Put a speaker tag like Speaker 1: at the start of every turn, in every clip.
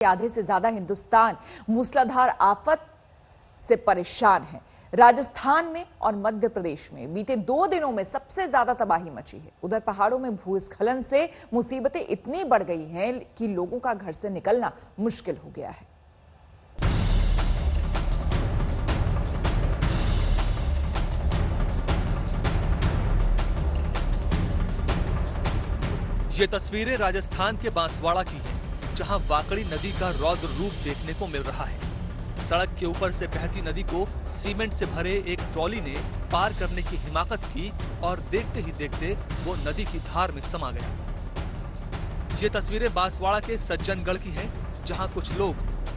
Speaker 1: आधे से ज्यादा हिंदुस्तान मूसलाधार आफत से परेशान है। राजस्थान में और मध्य प्रदेश में बीते 2 दिनों में सबसे ज्यादा तबाही मची है। उधर पहाड़ों में भूस्खलन से मुसीबतें इतनी बढ़ गई हैं कि लोगों का घर से निकलना मुश्किल हो गया है।
Speaker 2: ये तस्वीरें राजस्थान के बांसवाड़ा की हैं, जहां वाकड़ी नदी का रौद्र रूप देखने को मिल रहा है। सड़क के ऊपर से बहती नदी को सीमेंट से भरे एक ट्रॉली ने पार करने की हिमाकत की और देखते ही देखते वो नदी की धार में समा गया। ये तस्वीरें बांसवाड़ा के सज्जनगढ़ की हैं, जहां कुछ लोग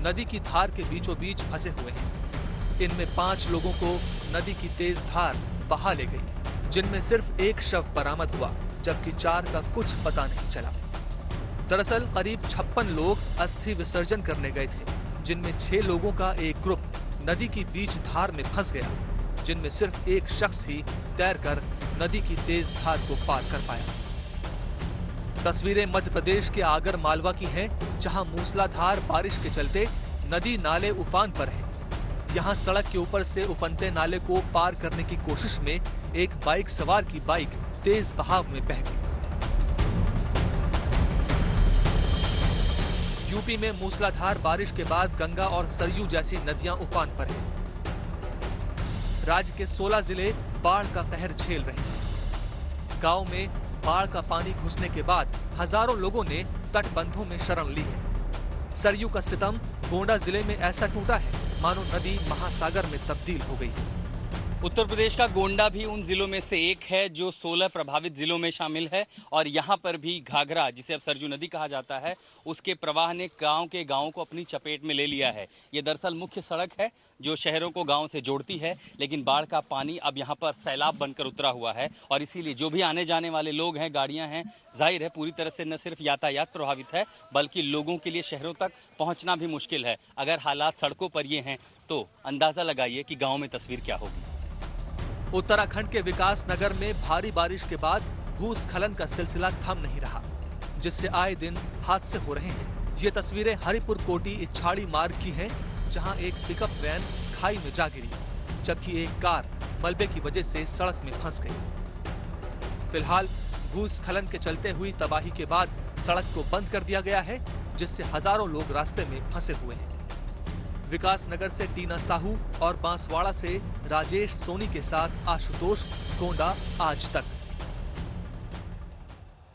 Speaker 2: नदी की धार के बीचों बीच फंसे हुए हैं। इनमें 5 लोगों को नदी की तेज धार बहा ले गई, जिनमें सिर्फ एक शव बरामद हुआ, जबकि 4 का कुछ पता नहीं चला। दरअसल करीब 56 लोग अस्थि विसर्जन करने गए थे, जिनमें 6 लोगों का एक ग्रुप नदी की बीच धार में फंस गया, जिनमें सिर्फ एक शख्स ही तैरकर नदी की तेज धार को पार कर पाया। तस्वीरें मध्य प्रदेश के आगर मालवा की हैं, जहां मूसलाधार बारिश के चलते नदी नाले उफान पर हैं। यहाँ सड़क के ऊपर से उफनते नाले को पार करने की कोशिश में एक बाइक सवार की बाइक तेज बहाव में बह गई। यूपी में मूसलाधार बारिश के बाद गंगा और सरयू जैसी नदियां उफान पर हैं। राज्य के 16 जिले बाढ़ का कहर झेल रहे हैं। गांव में बाढ़ का पानी घुसने के बाद हजारों लोगों ने तटबंधों में शरण ली है। सरयू का सितम गोंडा जिले में ऐसा टूटा है मानो नदी महासागर में तब्दील हो गई है।
Speaker 3: उत्तर प्रदेश का गोंडा भी उन जिलों में से एक है जो 16 प्रभावित जिलों में शामिल है और यहाँ पर भी घाघरा, जिसे अब सरयू नदी कहा जाता है, उसके प्रवाह ने गांवों को अपनी चपेट में ले लिया है। ये दरअसल मुख्य सड़क है जो शहरों को गांव से जोड़ती है, लेकिन बाढ़ का पानी अब यहाँ पर सैलाब बनकर उतरा हुआ है और इसीलिए जो भी आने जाने वाले लोग हैं, गाड़ियां हैं, जाहिर है पूरी तरह से न सिर्फ यातायात प्रभावित है बल्कि लोगों के लिए शहरों तक पहुंचना भी मुश्किल है। अगर हालात सड़कों पर ये हैं तो अंदाजा लगाइए कि गाँव में तस्वीर क्या होगी।
Speaker 2: उत्तराखंड के विकास नगर में भारी बारिश के बाद भूस्खलन का सिलसिला थम नहीं रहा, जिससे आए दिन हादसे हो रहे हैं। ये तस्वीरें हरिपुर कोटी इच्छाड़ी मार्ग की हैं, जहां एक पिकअप वैन खाई में जा गिरी, जबकि एक कार मलबे की वजह से सड़क में फंस गई। फिलहाल भूस्खलन के चलते हुई तबाही के बाद सड़क को बंद कर दिया गया है, जिससे हजारों लोग रास्ते में फंसे हुए हैं। विकास नगर से टीना साहू और बांसवाड़ा से राजेश सोनी के साथ आशुतोष, गोंडा आज तक।